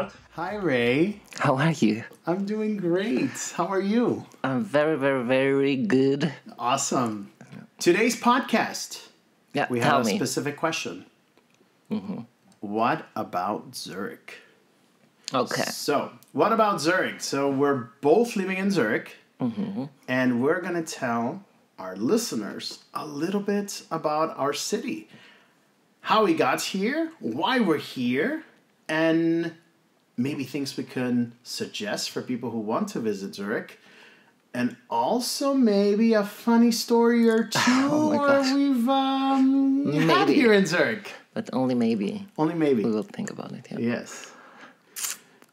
Hello. Hi, Ray. How are you? I'm doing great. How are you? I'm very, very, very good. Awesome. Today's podcast, Yeah, we tell have a me. specific question. What about Zurich? Okay. So, what about Zurich? So, we're both living in Zurich, and we're going to tell our listeners a little bit about our city. How we got here, why we're here, and maybe things we can suggest for people who want to visit Zurich. And also maybe a funny story or two Oh my gosh. we've had Maybe. here in Zurich. But only maybe. Only maybe. We will think about it. Yeah. Yes.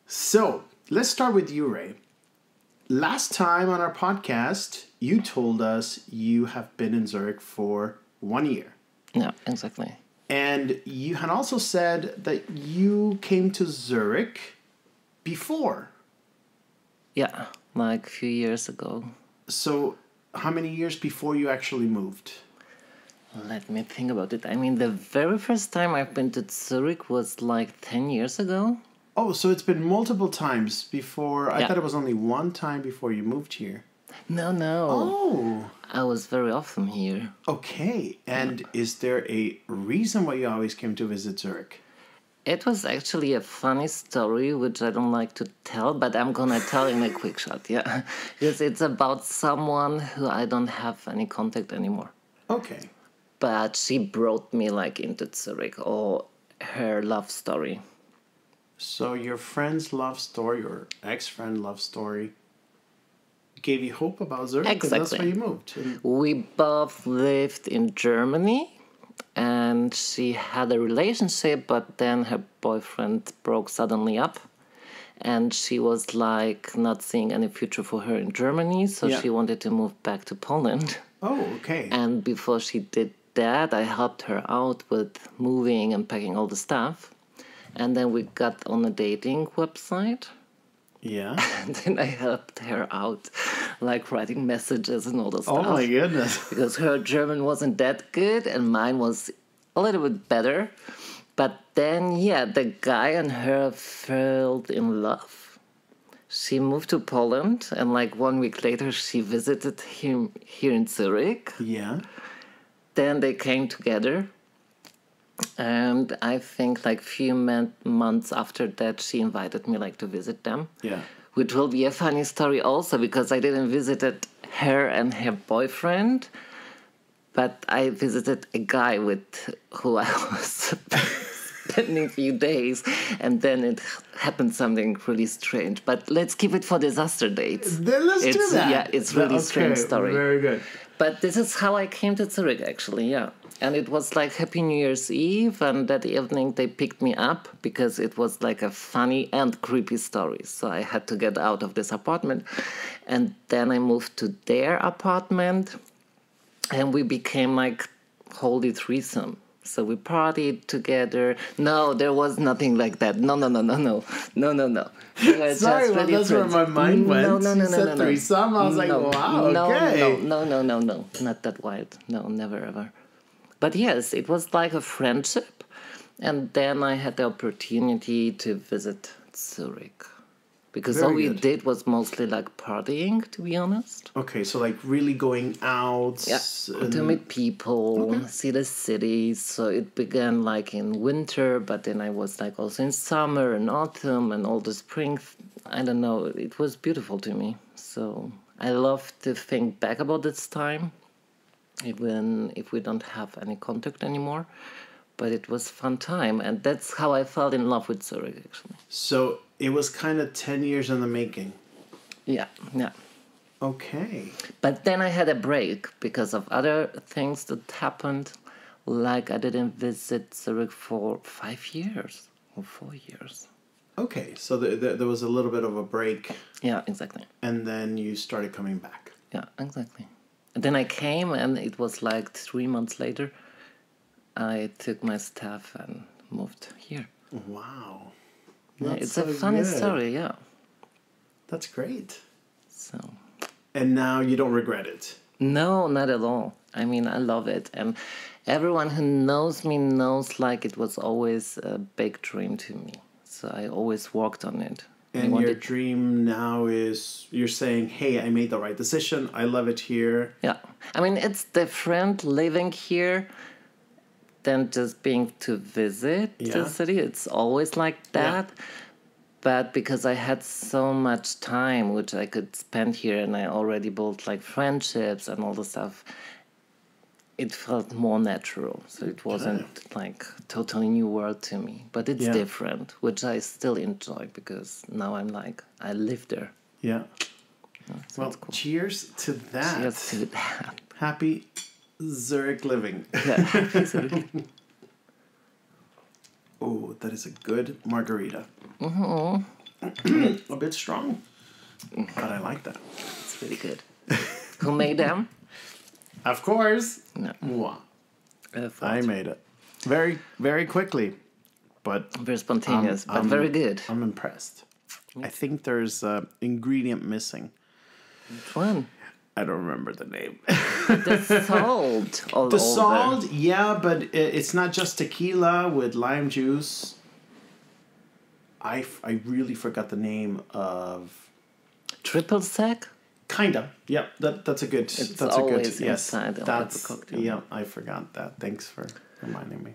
So, let's start with you, Ray. Last time on our podcast, you told us you have been in Zurich for 1 year. Yeah, exactly. And you had also said that you came to Zurich before. Yeah, like a few years ago. So, how many years before you actually moved? Let me think about it. I mean, the very first time I've been to Zurich was like 10 years ago. Oh, so it's been multiple times before. I Yeah. thought it was only one time before you moved here. No. Oh, I was very often here. okay. And is there a reason why you always came to visit Zurich? It was actually a funny story, which I don't like to tell, but I'm gonna tell in a quick shot, yeah. Because it's about someone who I don't have any contact anymore. Okay. But she brought me like into Zurich, or her love story. So your friend's love story, or ex-friend love story, gave you hope about Zurich, and that's Exactly. why you moved. And We both lived in Germany, and she had a relationship, but then her boyfriend broke suddenly up. And she was like not seeing any future for her in Germany, so Yeah. she wanted to move back to Poland. oh, okay. And before she did that, I helped her out with moving and packing all the stuff. And then we got on a dating website. Yeah. And then I helped her out, like writing messages and all the stuff. Oh my goodness. Because her German wasn't that good and mine was a little bit better. But then, yeah, the guy and her fell in love. She moved to Poland, and like 1 week later, she visited him here in Zurich. Yeah. Then they came together. And I think like few months after that, she invited me like to visit them. Yeah. Which will be a funny story also, because I didn't visit her and her boyfriend, but I visited a guy with who I was spending a few days, and then it happened something really strange. But let's keep it for disaster dates. Then let's do that. Yeah, it's really strange story. Very good. But this is how I came to Zurich, actually, yeah. And it was like Happy New Year's Eve, and that evening they picked me up because it was like a funny and creepy story. So I had to get out of this apartment. And then I moved to their apartment, and we became like holy threesome. So we partied together. No, there was nothing like that. No. We were Sorry, just well, really that's where friends. my mind went. No. You said threesome. I was like, wow, okay. No, not that wild. No, never ever. But yes, it was like a friendship. And then I had the opportunity to visit Zurich. Because Very all we good. did was mostly like partying, to be honest. Okay, so like really going out. Yeah, to meet people, see the city. So it began like in winter, but then I was like also in summer and autumn and all the spring. I don't know, it was beautiful to me. So I love to think back about this time, even if we don't have any contact anymore. But it was fun time, and that's how I fell in love with Zurich, actually. So it was kind of 10 years in the making. Yeah. Okay. But then I had a break because of other things that happened. Like I didn't visit Zurich for 5 years or 4 years. Okay, so there was a little bit of a break, Yeah, exactly. and then you started coming back. Yeah, exactly. And then I came, and it was like 3 months later. I took my stuff and moved here. Wow. Yeah, That's it's so a funny good. story, yeah. That's great. So And now you don't regret it. no, not at all. I mean, I love it, and everyone who knows me knows like it was always a big dream to me. So so I always worked on it. And your dream now is you're saying, hey, I made the right decision. I love it here. Yeah. I mean, it's different living here than just being to visit the city. It's always like that. Yeah. But because I had so much time which I could spend here and I already built like friendships and all the stuff, it felt more natural. So it wasn't like totally new world to me. But it's different, which I still enjoy because now I'm like, I live there. Yeah. So well, cool. Cheers to that. Cheers to that. Happy Zurich living. Yeah, happy Zurich. Oh, that is a good margarita. A bit strong, but I like that. It's really good. Who made them? Of course. No. Moi. I made it. Very, very quickly. But very spontaneous, but very good. I'm impressed. I think there's an ingredient missing. Which one? I don't remember the name. The salt. The salt, yeah, but it's not just tequila with lime juice. I really forgot the name of... Triple sec? Kind of. Yeah, that's a good... It's that's always a good, yes, inside that's, the cocktail. Yeah, I forgot that. Thanks for reminding me.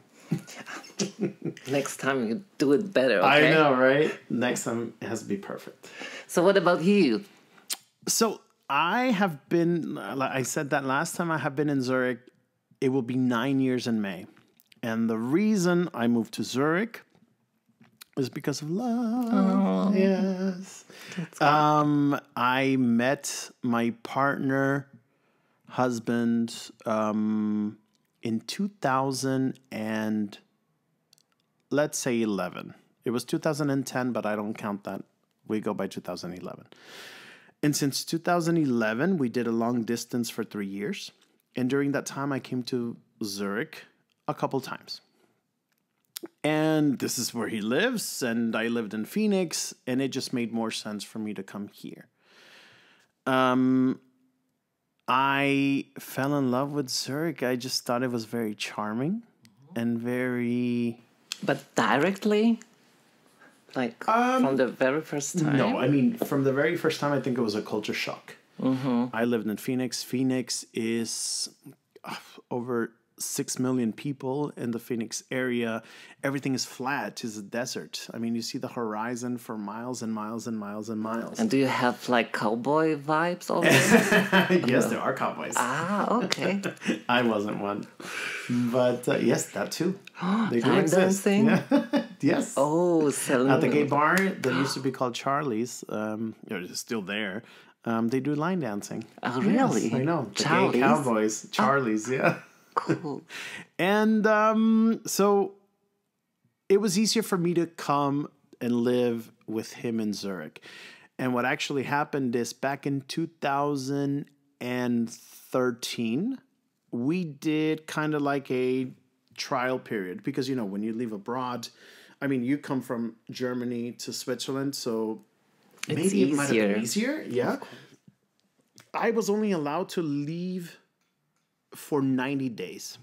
Next time you do it better, okay? I know, right? Next time it has to be perfect. So what about you? So I have been, like I said that last time I have been in Zurich, it will be 9 years in May. And the reason I moved to Zurich is because of love. Oh, yes. I met my partner, husband, in 2000 and let's say 11. It was 2010, but I don't count that. We go by 2011. And since 2011, we did a long distance for 3 years. And during that time, I came to Zurich a couple times. And this is where he lives, and I lived in Phoenix, and it just made more sense for me to come here. I fell in love with Zurich. I just thought it was very charming and very... But directly? Like from the very first time? No, I mean, from the very first time, I think it was a culture shock. I lived in Phoenix. Phoenix is over 6 million people in the Phoenix area. Everything is flat. It's a desert. I mean, you see the horizon for miles and miles and miles and miles. And do you have like cowboy vibes over there? Yes, there are cowboys. Ah, okay. I wasn't one. But yes, that too. They do Line exist. dancing? Yeah. Yes. Oh, so at the gay bar that used to be called Charlie's, it's still there. They do line dancing. Oh, really? Yes, I know. The Charlie's? gay cowboys. Charlie's, yeah. Cool. And so it was easier for me to come and live with him in Zurich. And what actually happened is back in 2013, we did kind of like a trial period. Because, when you leave abroad, I mean, you come from Germany to Switzerland, so maybe it might have been easier. Yeah. I was only allowed to leave for 90 days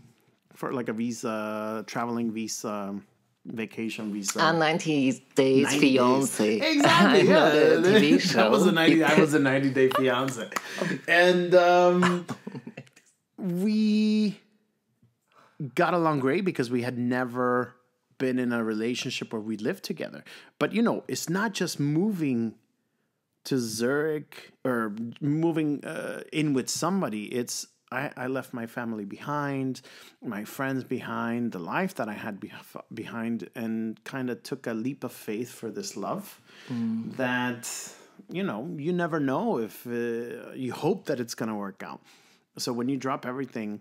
for like a visa, traveling visa, vacation visa. 90 days fiance. Days. Exactly. Yeah. The TV show. I was a 90-day fiance. And we got along great because we had never been in a relationship where we lived together. But, it's not just moving to Zurich or moving in with somebody. It's I left my family behind, my friends behind, the life that I had behind, and kind of took a leap of faith for this love that, you never know if you hope that it's going to work out. So when you drop everything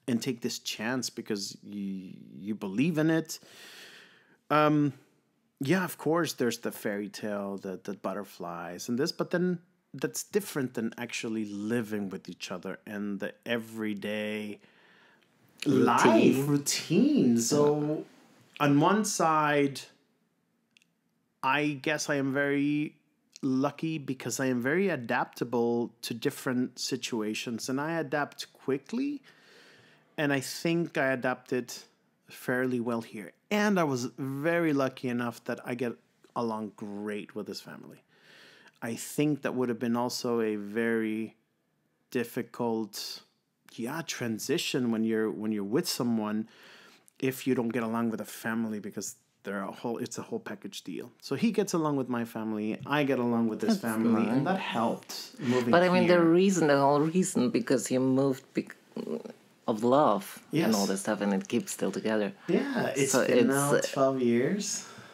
and take this chance because you believe in it, yeah, of course, there's the fairy tale, the butterflies and this, but then that's different than actually living with each other and the everyday life routine. So on one side, I guess I am very lucky because I am very adaptable to different situations and I adapt quickly. And I think I adapted fairly well here. And I was very lucky enough that I get along great with his family. I think that would have been also a very difficult, transition when you're with someone if you don't get along with a family, because it's a whole package deal. So he gets along with my family, I get along with his family, and that helped moving. But I mean, here. the whole reason, because you moved of love Yes. and all this stuff, and it keeps still together. Yeah, it's been now 12 years.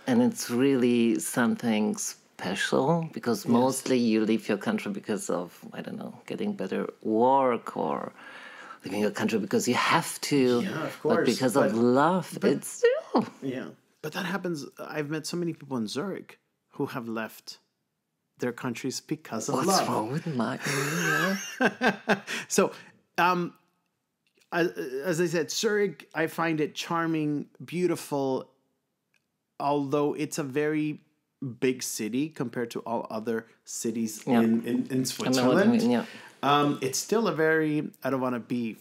And it's really something special, because mostly you leave your country because of, I don't know, getting better work, or leaving your country because you have to. Yeah, of course. But because of love, it's... Yeah. But that happens. I've met so many people in Zurich who have left their countries because of love. What's wrong with Martin? So, as I said, Zurich, I find it charming, beautiful, although it's a very big city compared to all other cities in Switzerland. I know what you mean, it's still a very, I don't want to be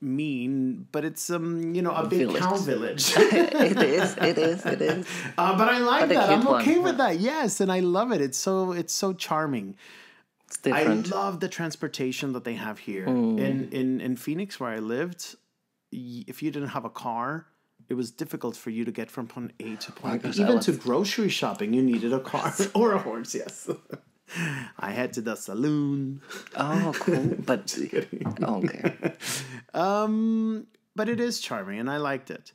mean, but it's a big town village. It is. But I like But a that. I'm cute okay one. with that. Yes, and I love it. It's so charming. It's different. I love the transportation that they have here. In Phoenix, where I lived, if you didn't have a car, it was difficult for you to get from point A to point B. Even to grocery shopping, you needed a car or a horse, yes. I had to the saloon. Oh, cool. But okay. But it is charming, and I liked it.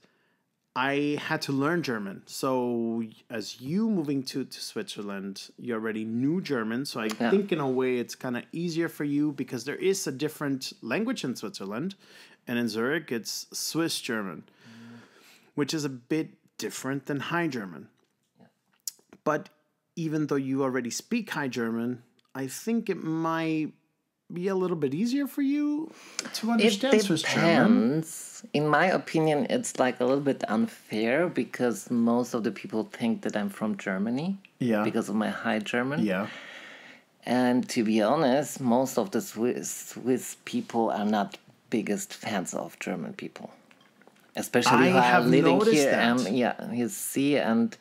I had to learn German. So as you moving to Switzerland, you already knew German. So I think in a way it's kind of easier for you, because there is a different language in Switzerland. And in Zurich, it's Swiss German, which is a bit different than High German. Yeah. But even though you already speak High German, I think it might be a little bit easier for you to understand Swiss German. In my opinion, it's like a little bit unfair, because most of the people think that I'm from Germany because of my High German. Yeah. And to be honest, most of the Swiss people are not biggest fans of German people. Especially who are living here. And you see, and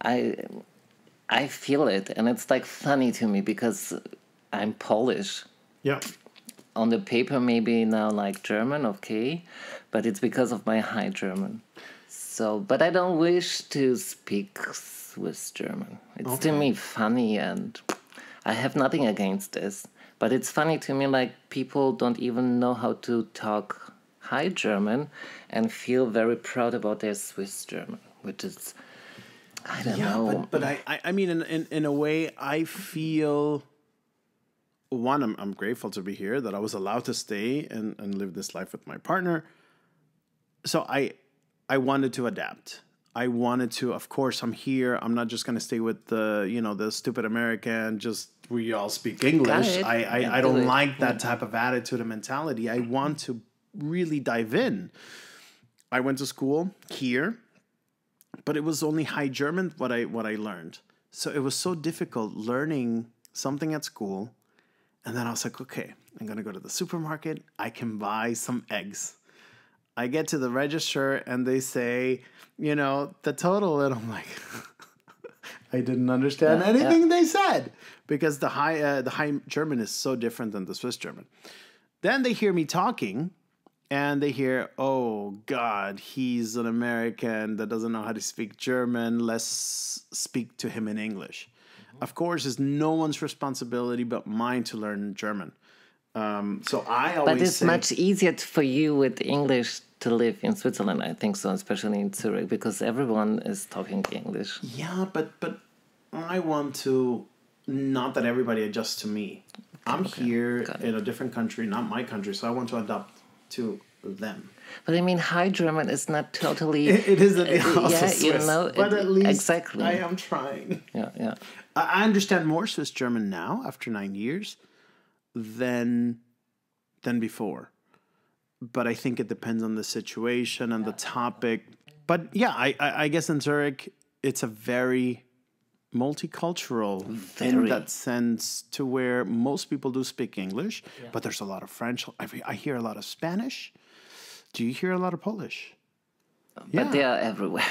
I feel it, and it's like funny to me, because I'm Polish. Yeah. On the paper, maybe now like German, okay, but it's because of my High German. So, but I don't wish to speak Swiss German. It's to me funny, and I have nothing against this. But it's funny to me, like, people don't even know how to talk High German and feel very proud about their Swiss German, which is, I don't know. But I mean, in a way, I feel... One, I'm grateful to be here, that I was allowed to stay and live this life with my partner. So I wanted to adapt. I wanted to, of course, I'm here. I'm not just going to stay with the stupid American, just we all speak English. I don't like that type of attitude and mentality. I want to really dive in. I went to school here, but it was only High German what I learned. So it was so difficult learning something at school. And then I was like, okay, I'm going to go to the supermarket. I can buy some eggs. I get to the register and they say, the total. And I'm like, I didn't understand anything they said, because the High German is so different than the Swiss German. Then they hear me talking and they hear, oh, God, he's an American that doesn't know how to speak German. Let's speak to him in English. Of course, it's no one's responsibility but mine to learn German. So I always But it's much easier for you with English to live in Switzerland, I think so, especially in Zurich, because everyone is talking English. Yeah, but I want to, not that everybody adjusts to me. I'm here in a different country, not my country, so I want to adapt to them. But I mean, High German is not totally... It isn't also Swiss, but at least exactly. I am trying. Yeah. I understand more Swiss German now, after 9 years, than before. But I think it depends on the situation and the topic. But yeah, I guess in Zurich, it's a very multicultural in that sense, to where most people do speak English, but there's a lot of French. I hear a lot of Spanish. Do you hear a lot of Polish? but they are everywhere.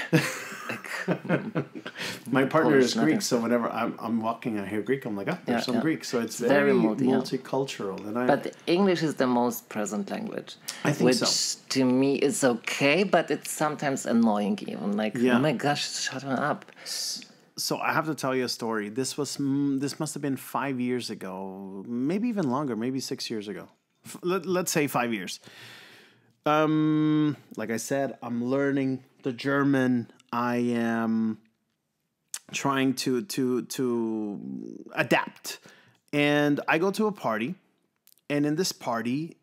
My partner Polish, is Greek, nothing. so whenever I'm walking, I hear Greek. I'm like, oh, there's some Greek. So it's very very multi, multicultural. And But English is the most present language. I think which so. to me is okay, but it's sometimes annoying even. Like, Yeah. oh my gosh, shut up. So I have to tell you a story. This must have been 5 years ago, maybe even longer, maybe 6 years ago. Let's say 5 years. Like I said, I'm learning the German. I am trying to adapt, and I go to a party, and in this party,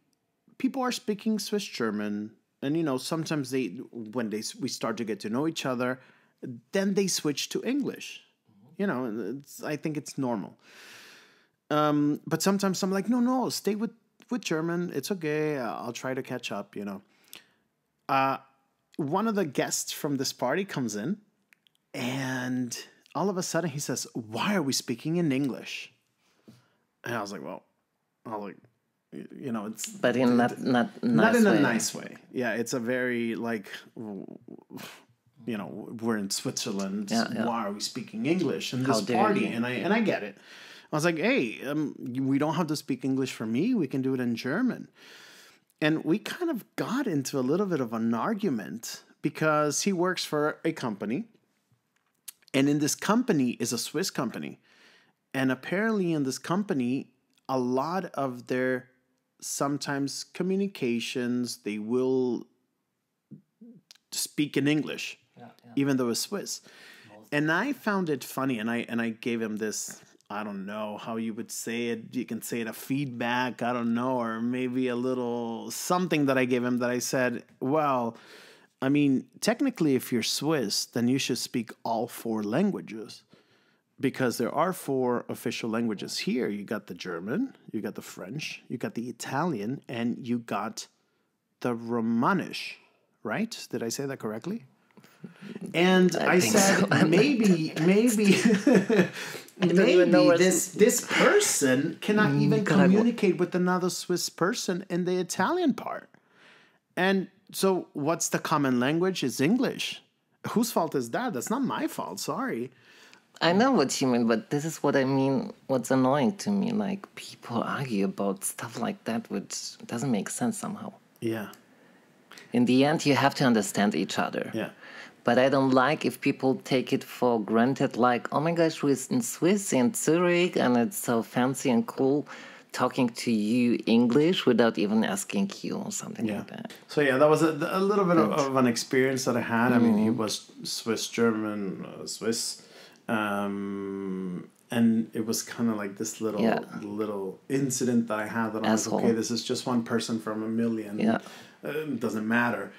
people are speaking Swiss German, and sometimes we start to get to know each other, then they switch to English. I think it's normal. But sometimes I'm like, no, stay with German. It's okay. I'll try to catch up. One of the guests from this party comes in, and all of a sudden he says, "Why are we speaking in English?" And I was like, "Well, it's But in not not nice in a way. nice way. Yeah, it's a very we're in Switzerland. Yeah. Why are we speaking English in this How dare party?" you. And I get it. I was like, "Hey, we don't have to speak English for me. We can do it in German." And we kind of got into a little bit of an argument because he works for a company, and in this company is a Swiss company, and apparently in this company, a lot of their sometimes communications they will speak in English, even though it's Swiss. And I found it funny, and I gave him this. I don't know how you would say it. You can say it a feedback. I don't know, or maybe a little something that I gave him that I said, well, I mean, technically, if you're Swiss, then you should speak all 4 languages. Because there are 4 official languages here. You got the German, you got the French, you got the Italian, and you got the Romanish, right? Did I say that correctly? And I think said, so. maybe, even know where this person cannot even Nicaragua. communicate with another Swiss person in the Italian part. And so what's the common language? Is English. Whose fault is that? That's not my fault, sorry. I know what you mean, but this is what I mean. What's annoying to me, like people argue about stuff like that, which doesn't make sense somehow. Yeah. In the end, you have to understand each other. Yeah. But I don't like if people take it for granted, like, oh my gosh, we're in Swiss, in Zurich, and it's so fancy and cool talking to you English without even asking you or something like that. So yeah, that was a little bit of an experience that I had. I mean, he was Swiss German, Swiss. And it was kind of like this little incident that I had that I was like, okay, this is just one person from a million. Yeah. It doesn't matter.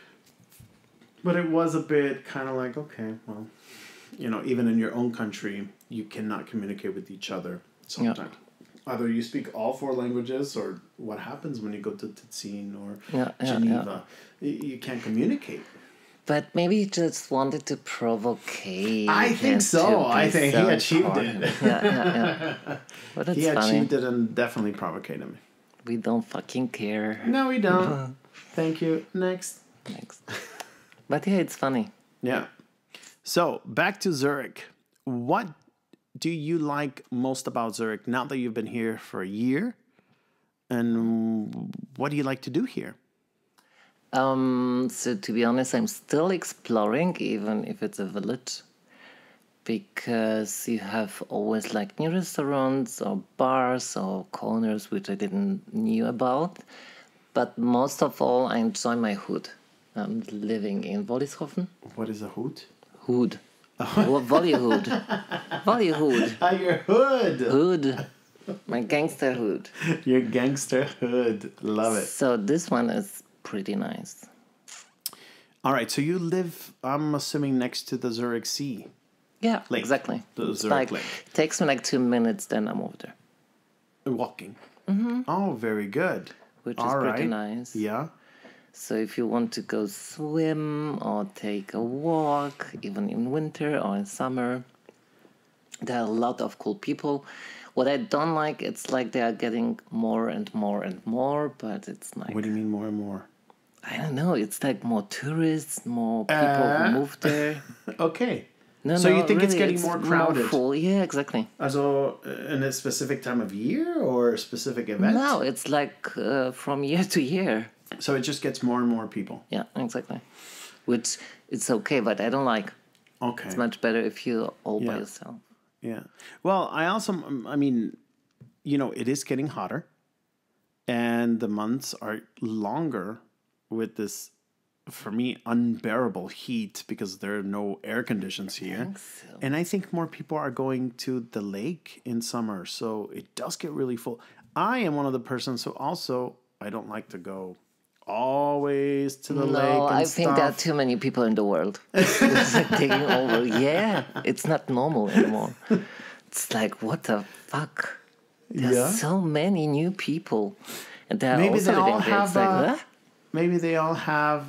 But it was a bit kind of like, okay, well, even in your own country, you cannot communicate with each other sometimes. Yeah. Either you speak all 4 languages, or what happens when you go to Ticino or Geneva. You can't communicate. But maybe he just wanted to provocate. I think so. I think he achieved it. Yeah. But it's he funny. achieved it and definitely provocated me. We don't fucking care. No, we don't. Thank you. Next. But yeah, it's funny. Yeah. So, back to Zurich. What do you like most about Zurich now that you've been here for a year? And what do you like to do here? So to be honest, I'm still exploring, even if it's a village, because you have always like new restaurants or bars or corners which I didn't knew about. But most of all, I enjoy my hood. I'm living in Wollishofen. What is a hood? Hood. Volleyhood. Volleyhood. Ah, your hood. Hood. My gangster hood. Your gangster hood. Love it. So this one is pretty nice. All right, so you live, I'm assuming, next to the Zurich Sea. Yeah, Lake. exactly. The It's Zurich like, Lake. Takes me like 2 minutes, then I'm over there. Walking. Mm-hmm. Oh, very good. Which is pretty nice. Yeah. So if you want to go swim or take a walk, even in winter or in summer, there are a lot of cool people. What I don't like, it's like they are getting more and more and more, but it's like... What do you mean more and more? I don't know. It's like more tourists, more people who move there. Okay. No, So no, you think it's really, getting more crowded? full. Yeah, exactly. Also, in a specific time of year or a specific event? No, it's like from year to year. So it just gets more and more people. Yeah, exactly. Which it's okay, but I don't like. Okay. It's much better if you're all by Yeah. yourself. Yeah. Well, I mean, it is getting hotter, and the months are longer with this, for me, unbearable heat because there are no air conditions here. So. And I think more people are going to the lake in summer, so it does get really full. I am one of the persons who also, I don't like to go always to the lake and I think there are too many people in the world. It's like taking over. Yeah, it's not normal anymore. It's like, what the fuck? There's so many new people. And they're Maybe also they all living there. It's have, like, huh? maybe they all have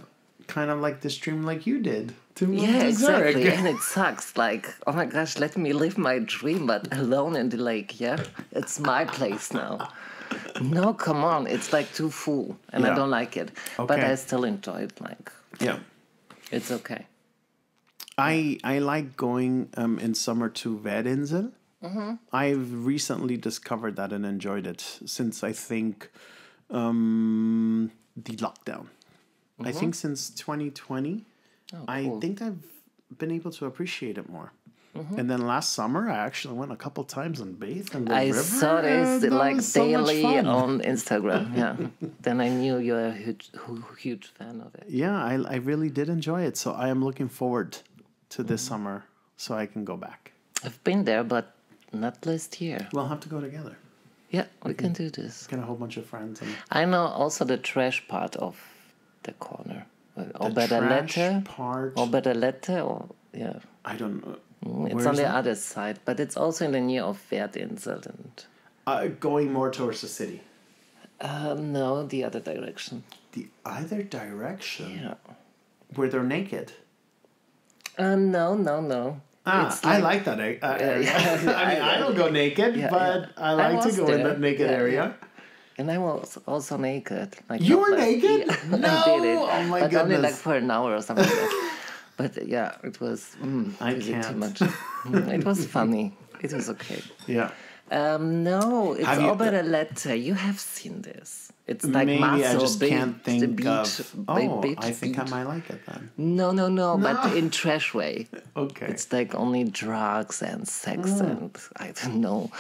kind of like this dream like you did. To move Yeah, to exactly. Zurich. And it sucks. Like, oh my gosh, let me live my dream, but alone in the lake. Yeah, it's my place now. No, come on. It's like too full, and I don't like it. But Okay. I still enjoy it. Like, Yeah. it's okay. I like going in summer to Verinsel. I've recently discovered that and enjoyed it since I think the lockdown. I think since 2020, I think I've been able to appreciate it more. And then last summer, I actually went a couple times and bathed in the I river. saw this and that like was so much daily fun. on Instagram. Yeah. Then I knew you're a huge fan of it. Yeah, I really did enjoy it. So I am looking forward to this summer so I can go back. I've been there, but not last year. We'll have to go together. Yeah, we can do this. Get a whole bunch of friends. And I know also the trash part of the corner. Or the better trash letter. part. Or better letter. Or yeah. I don't know. It's Where on is the that? other side, but it's also in the near of Werdinsel. And Going more towards the city. no, the other direction. The other direction? Yeah. Where they're naked? No. It's I like that. I don't go naked, but I like to was go in there. that naked area. And I was also naked. Like You not were like- naked? Yeah, No! I did it. Oh my but only like goodness. for an hour or something like that. But yeah, it was I is it too can't. much. It was funny. It was okay. Yeah. No, it's Have you- Oberletter. You have seen this. It's like Maybe I Marcel just Beach, can't the think beach, of... Oh, beach, I think I beach. might like it then. No, but in trash way. Okay. It's like only drugs and sex and I don't know.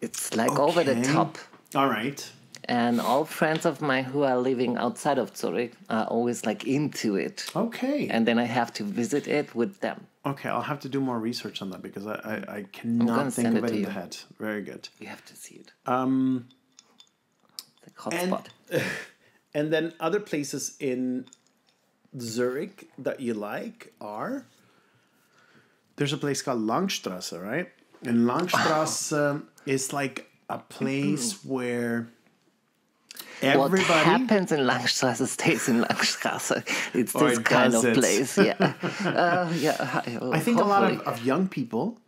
It's like over the Okay. top. All right. And all friends of mine who are living outside of Zurich are always like into it. Okay. And then I have to visit it with them. Okay, I'll have to do more research on that because I gonna cannot think send of it it to in you. the head. Very good. You have to see it. It's like And, hotspot. and then other places in Zurich that you like are... There's a place called Langstrasse, right? And Langstrasse is like a place where What everybody... happens in Langstrasse stays in Langstrasse. It's Or this it kind of does it. place. Yeah. I think a lot hopefully. of young people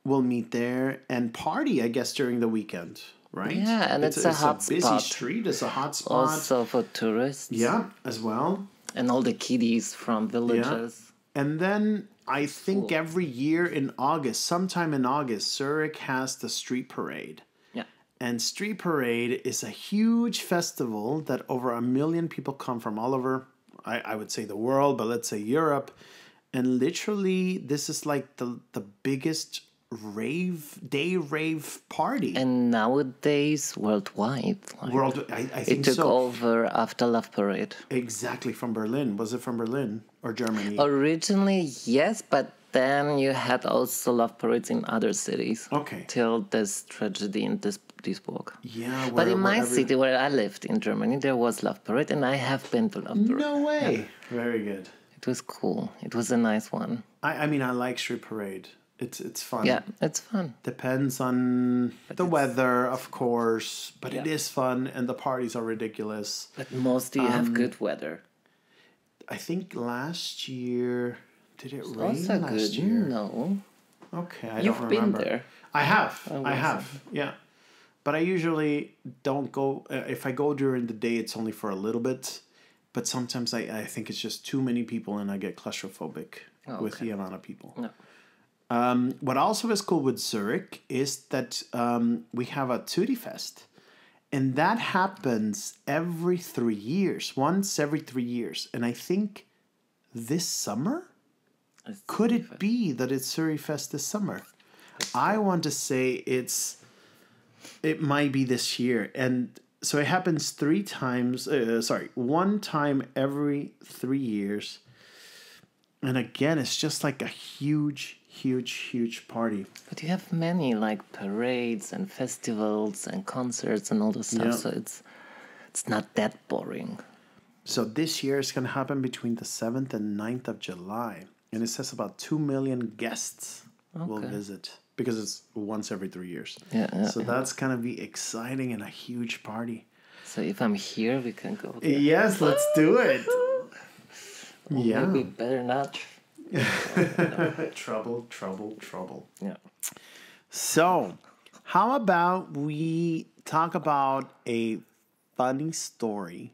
will meet there and party, I guess, during the weekend, right? Yeah, and it's a hot busy spot. street. It's a hot spot. Also for tourists. Yeah, as well. And all the kiddies from villages. And then I think every year in August, sometime in August, Zurich has the street parade. Yeah. And street parade is a huge festival that over 1 million people come from all over, I would say the world, but let's say Europe. And literally, this is like the biggest rave party. And nowadays, worldwide. Like, I think it took so. over after Love Parade. Exactly, from Berlin. Was it from Berlin or Germany? Originally, yes, but then you had also Love Parades in other cities. Okay. Till this tragedy in Duisburg. Yeah, But in my wherever- city where I lived in Germany, there was Love Parade, and I have been to Love Parade. No way. Very good. It was cool. It was a nice one. I mean, I like street parade. It's fun. Yeah, it's fun. Depends on the weather, of course, but it is fun, and the parties are ridiculous. But mostly you have good weather. I think last year, did it rain Also last good. year? No. Okay, I You've don't been remember. there. I have. Oh, I was have. Yeah. But I usually don't go. If I go during the day, it's only for a little bit. But sometimes I think it's just too many people and I get claustrophobic with the amount of people. No. What also is cool with Zurich is that we have a Tutti Fest. And that happens every 3 years, once every 3 years. And I think this summer, could it be that it's Zurich Fest this summer? I want to say it might be this year. And so it happens 3 times, one time every 3 years. And again, it's just like a huge party. But you have many like parades and festivals and concerts and all the stuff, so it's not that boring. So this year it's going to happen between the 7th and 9th of July. And it says about 2 million guests will visit because it's once every 3 years. So that's going to be exciting and a huge party. So if I'm here, we can go there. Yes, let's do it. Well, maybe better not. Trouble. Yeah. So, how about we talk about a funny story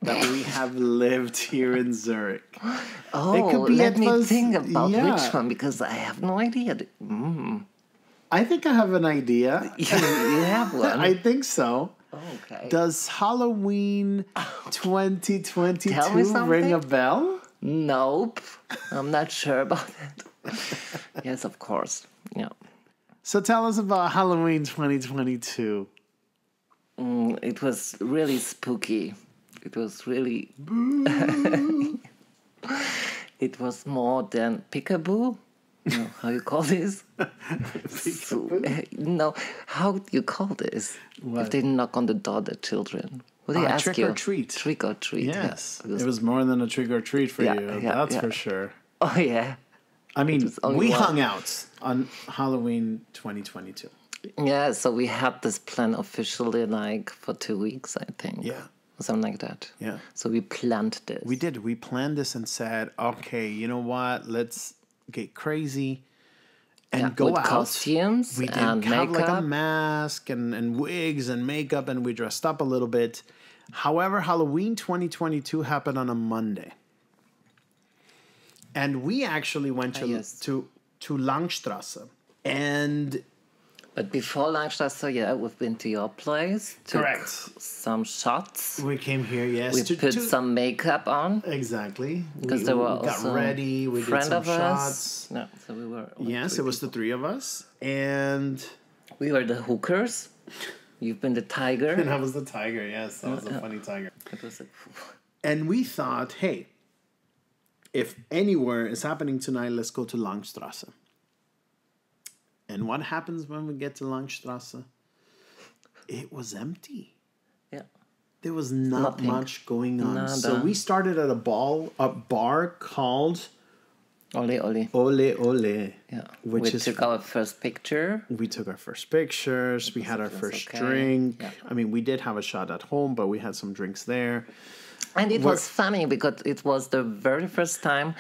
that we have lived here in Zurich? Oh, let me think about which one, because I have no idea. I think I have an idea. You have one? I think so. Okay. Does Halloween 2022 ring a bell? Nope. I'm not sure about that. Yes, of course. Yeah. So tell us about Halloween 2022. It was really spooky. It was really... It was more than peekaboo. No, how you call this? No, how do you call this? What? If they knock on the door, the children. What do they ask trick you? Or treat. Trick or treat. Yes. It was more than a trick or treat for you. That's for sure. Oh, yeah. I mean, we hung out on Halloween 2022. Yeah, so we had this plan officially like for 2 weeks, I think. Yeah. Something like that. Yeah. So we planned this. We did. We planned this and said, okay, you know what? Let's get crazy and go with out. Costumes we did and have makeup. like a mask and wigs and makeup, and we dressed up a little bit. However, Halloween 2022 happened on a Monday. And we actually went to Langstrasse. And... But before Langstrasse, we've been to your place. Correct. Some shots. We came here, yes. We put some makeup on. Exactly. Because there were we got ready. We did some shots. No, so we were... Yes, it was the 3 of us. And... We were the hookers. You've been the tiger. And I was the tiger, yes. I was a funny tiger. It was and we thought, hey, if anywhere is happening tonight, let's go to Langstrasse. And what happens when we get to Langstrasse? It was empty. Yeah. There was not much going on. Nada. So we started at a bar called... Ole Ole. Ole Ole. Yeah. We took our first picture. We took our first pictures. We had our first drink. Yeah. I mean, we did have a shot at home, but we had some drinks there. And it was funny because it was the very first time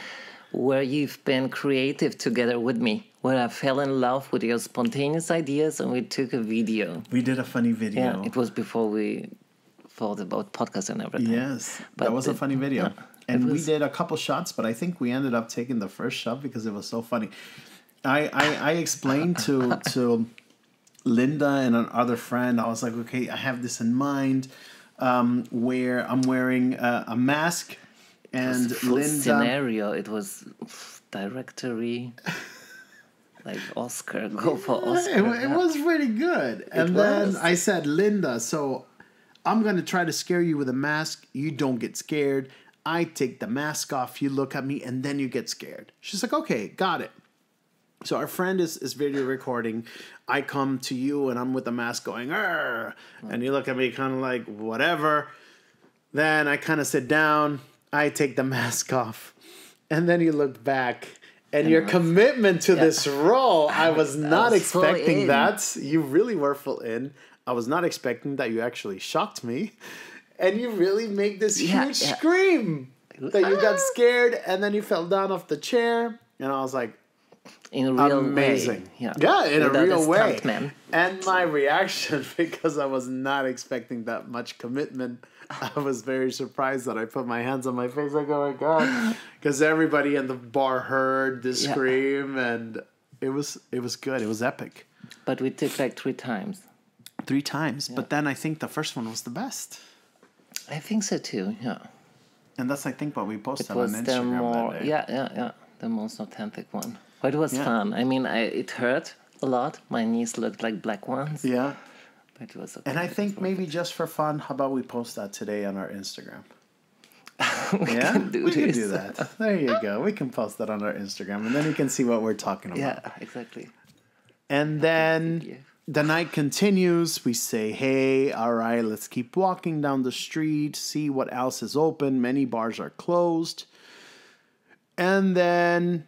where you've been creative together with me, where I fell in love with your spontaneous ideas and we took a video. We did a funny video. Yeah, it was before we thought about podcasts and everything. Yes, but that was a funny video. Yeah, and we did a couple shots, but I think we ended up taking the first shot because it was so funny. I explained to Linda and another friend, I was like, okay, I have this in mind where I'm wearing a mask. And Linda... scenario, it was directory, like Oscar, go for Oscar. It was pretty good. And then I said, Linda, so I'm going to try to scare you with a mask. You don't get scared. I take the mask off, you look at me, and then you get scared. She's like, okay, got it. So our friend is video recording. I come to you, and I'm with the mask going, arr, and you look at me kind of like, whatever. Then I kind of sit down. I take the mask off, and then you look back, and your commitment to this role, I was not expecting that. You really were full in. I was not expecting that. You actually shocked me, and you really make this huge scream that you got scared, and then you fell down off the chair, and I was like, in a real amazing. way. Yeah, in a real way. And my reaction, because I was not expecting that much commitment, I was very surprised that I put my hands on my face like, oh my God. Because everybody in the bar heard the scream, and it was good. It was epic. But we did like 3 times. 3 times. Yeah. But then I think the first one was the best. I think so too, yeah. And that's, I think, what we posted on Instagram that day. Yeah. The most authentic one. But it was fun. I mean, it hurt a lot. My knees looked like black ones. Yeah. But it was okay. And I think maybe just for fun, how about we post that today on our Instagram? we can do that. There you go. We can post that on our Instagram, and then you can see what we're talking about. Yeah, exactly. And then the night continues. We say, hey, all right, let's keep walking down the street, see what else is open. Many bars are closed. And then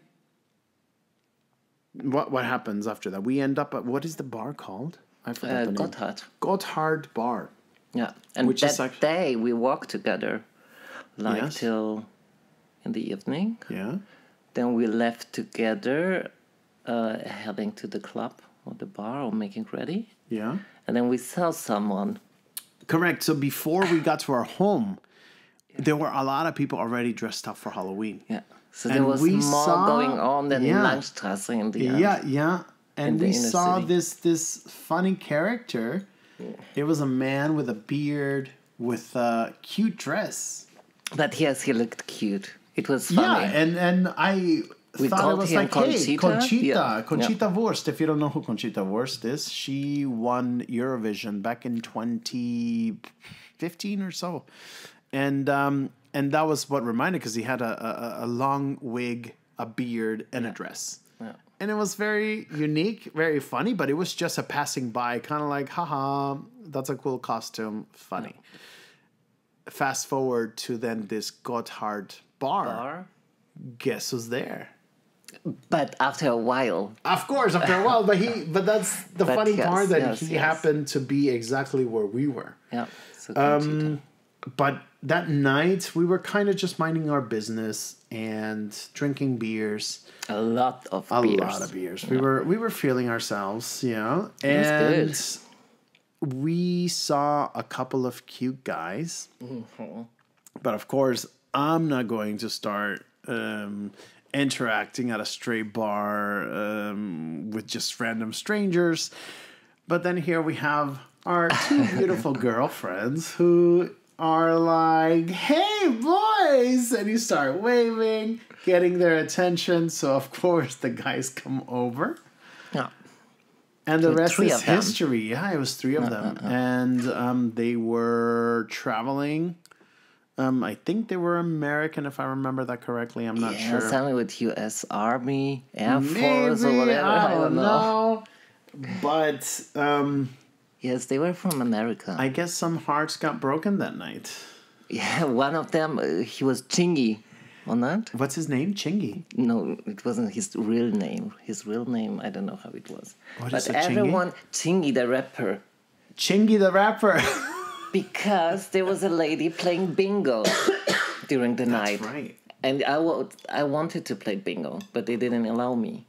what happens after that? We end up at, what is the bar called? I forgot the name. Gotthard. Gotthard Bar. Yeah, and that day we walked together, till in the evening. Yeah. Then we left together, heading to the club or the bar or making ready. Yeah. And then we saw someone. Correct. So before we got to our home, there were a lot of people already dressed up for Halloween. Yeah. So there was more going on than in Langstrasse in the end. Yeah. And we saw this funny character. It was a man with a beard with a cute dress. But yes, he looked cute. It was funny. Yeah, and we thought it was like, hey, Conchita Wurst. If you don't know who Conchita Wurst is, she won Eurovision back in 2015 or so. And that was what reminded, because he had a long wig, a beard, and a dress. Yeah. And it was very unique, very funny, but it was just a passing by, kind of like, haha, that's a cool costume, funny. Yeah. Fast forward to then this Gotthard bar. Guess who's there? But after a while. Of course, after a while. But that's the funny part, that he happened to be exactly where we were. Yeah. So but that night, we were kind of just minding our business and drinking beers. A lot of beers. Yeah. We were feeling ourselves, and we saw a couple of cute guys. Mm-hmm. But of course, I'm not going to start interacting at a straight bar with just random strangers. But then here we have our 2 beautiful girlfriends who are like, hey, boys! And you start waving, getting their attention. So, of course, the guys come over. Yeah. And the rest is history. Yeah, it was 3 of them. And they were traveling. I think they were American, if I remember that correctly. I'm not sure. Something with U.S. Army, Air Force, or whatever. I don't know. But yes, they were from America. I guess some hearts got broken that night. Yeah, one of them, he was Chingy, or not? What's his name? Chingy? No, it wasn't his real name. His real name, I don't know how it was. What is it, Chingy? Chingy the rapper. Chingy the rapper. Because there was a lady playing bingo during the night. That's right. And I wanted to play bingo, but they didn't allow me.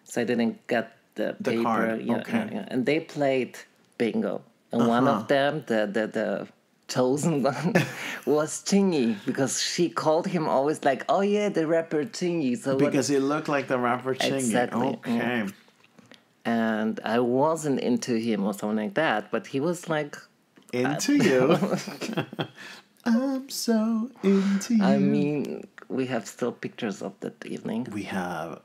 So I didn't get the paper. Card. Yeah, okay. Yeah. And they played bingo. And one of them, the chosen one, was Chingy, because she called him always like, oh yeah, the rapper Chingy. So because he looked like the rapper Chingy. Exactly. Okay. Yeah. And I wasn't into him or something like that, but he was like... Into you. I'm so into you. I mean, we have still pictures of that evening. We have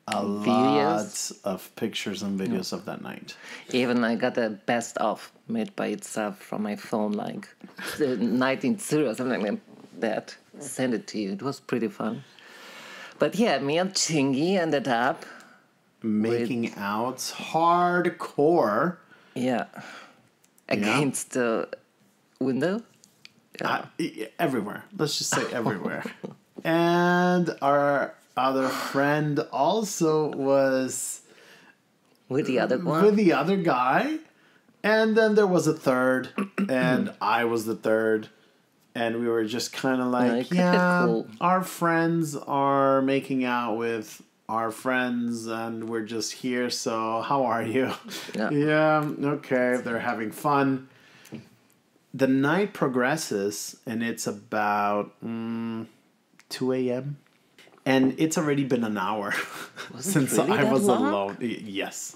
a lot of pictures and videos of that night. Even I got a best of made by itself from my phone, like the night in Zurich or something like that. Send it to you. It was pretty fun. But yeah, me and Chingy ended up making out hardcore. Yeah. Against the window? Yeah. Everywhere. Let's just say everywhere. And our other friend also was... with the other one? With the other guy. And then there was a third. And I was the third. And we were just kind of like, cool. Our friends are making out with... our friends, and we're just here, so how are you? Yeah, okay, they're having fun. the night progresses, and it's about 2 a.m. And it's already been an hour since really I that was long? alone. Yes.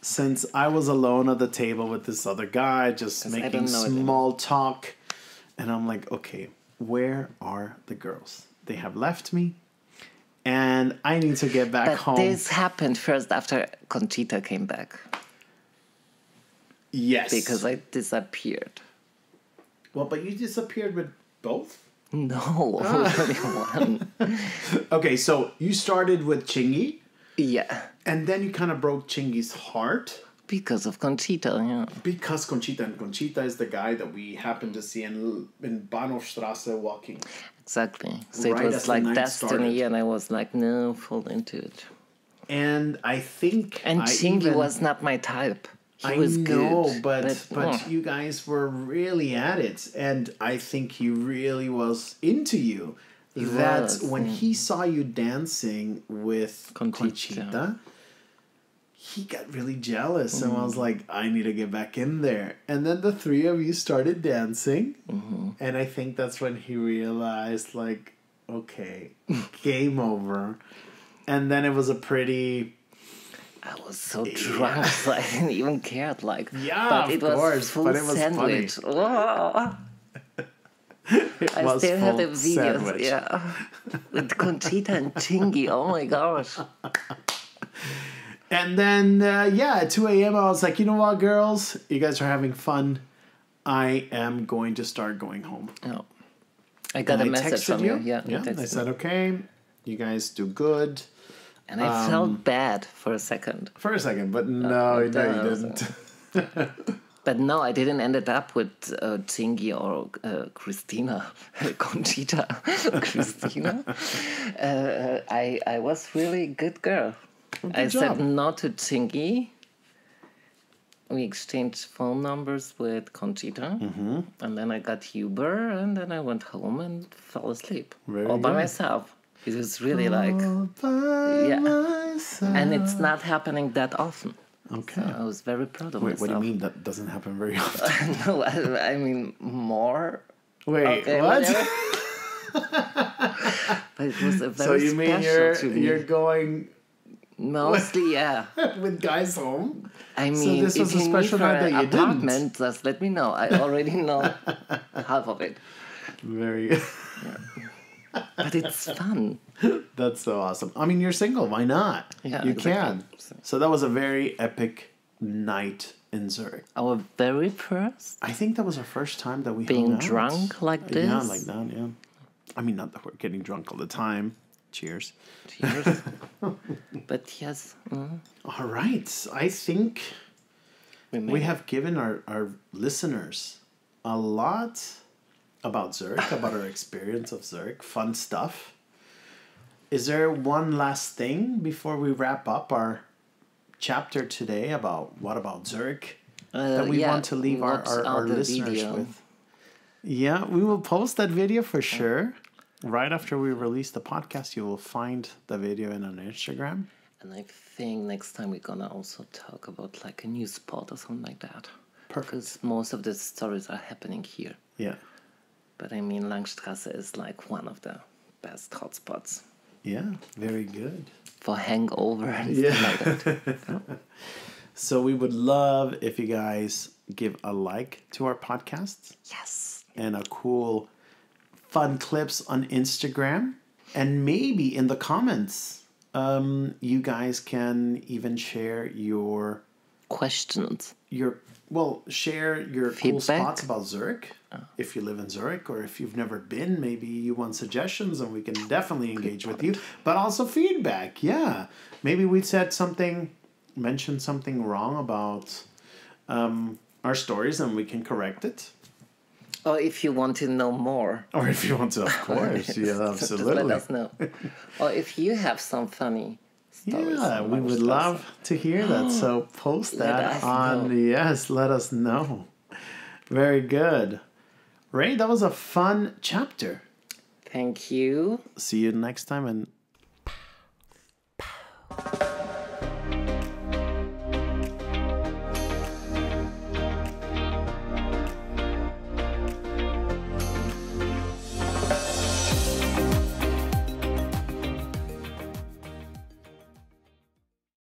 Since I was alone at the table with this other guy, just I making don't know it small talk. And I'm like, okay, where are the girls? They have left me. And I need to get back But home. this happened first after Conchita came back. Yes. Because I disappeared. Well, but you disappeared with both? No, only one. Okay, so you started with Chingy, Yeah, and then you kind of broke Chingy's heart because of Conchita, yeah. because Conchita, and Conchita is the guy that we happened to see in Bahnhofstrasse walking. Exactly. So Right it as was the like night destiny, started. and I was like, no, fall into it. And I think And I Chingy even, was not my type. He I was know, good. but you guys were really at it, and I think he really was into you. was, When he saw you dancing with Conchita. Conchita, he got really jealous, and I was like, I need to get back in there. And then the three of you started dancing, and I think that's when he realized, like, okay, game over. And then it was a pretty... I was so drunk, so I didn't even care. Like, Yeah, but of it was course, full but it was sandwich. funny. Oh, It I was still have the full videos, sandwich. yeah, with Conchita and Chingy. Oh my gosh! And then, at 2 a.m., I was like, you know what, girls? You guys are having fun. I am going to start going home. Oh, I got And a I message texted from you. you. Yeah, you I texted said, me. okay, you guys do good. And I felt bad for a second. For a second, but no, you didn't. But no, I didn't ended up with Chingy or Christina, Conchita, Christina. I was really good girl. I said job. no to Chingy. We exchanged phone numbers with Conchita, and then I got Uber, and then I went home and fell asleep Very all by good. myself. It was really like, All by yeah. myself. and it's not happening that often. Okay. So I was very proud of Wait, myself. what do you mean that doesn't happen very often? No, I mean more. Wait, Okay, what? whatever. But it was a very So you mean special to me. you're going Mostly, yeah. with guys home? I mean, this was if a you special need for night that an you didn't. apartment, just let me know. I already know half of it. Very good. But it's fun. That's so awesome. I mean, you're single. Why not? Yeah, you exactly. can. So that was a very epic night in Zurich. Our very first I think that was our first time that we being hung out. drunk like this. Yeah, like that, yeah. I mean, not that we're getting drunk all the time. Cheers. Cheers. But yes, All right. I think we we have given our listeners a lot about Zurich, about our experience of Zurich, fun stuff. Is there one last thing before we wrap up our chapter today about what about Zurich that we want to leave our the listeners video. with? Yeah, we will post that video for sure. Right after we release the podcast, you will find the video on Instagram. And I think next time we're gonna also talk about like a new spot or something like that. Perfect. Because most of the stories are happening here. Yeah. But I mean, Langstrasse is like one of the best hotspots Yeah, very good. for hangover and stuff like that. So we would love if you guys give a like to our podcasts Yes. and a cool fun clips on Instagram. And maybe in the comments, you guys can even share Questions. share your cool Feedback? spots about Zurich. If you live in Zurich, or if you've never been, maybe you want suggestions and we can definitely engage with you. But also feedback, yeah. Maybe we mentioned something wrong about our stories and we can correct it. Or if you want to know more, Or if you want to, of course. Yeah, just absolutely. let us know. Or if you have some funny stories. Yeah, on we would Langstrasse. love to hear that. So post Let that us on. know. Yes, let us know. Very good. Ray, that was a fun chapter. Thank you. See you next time, and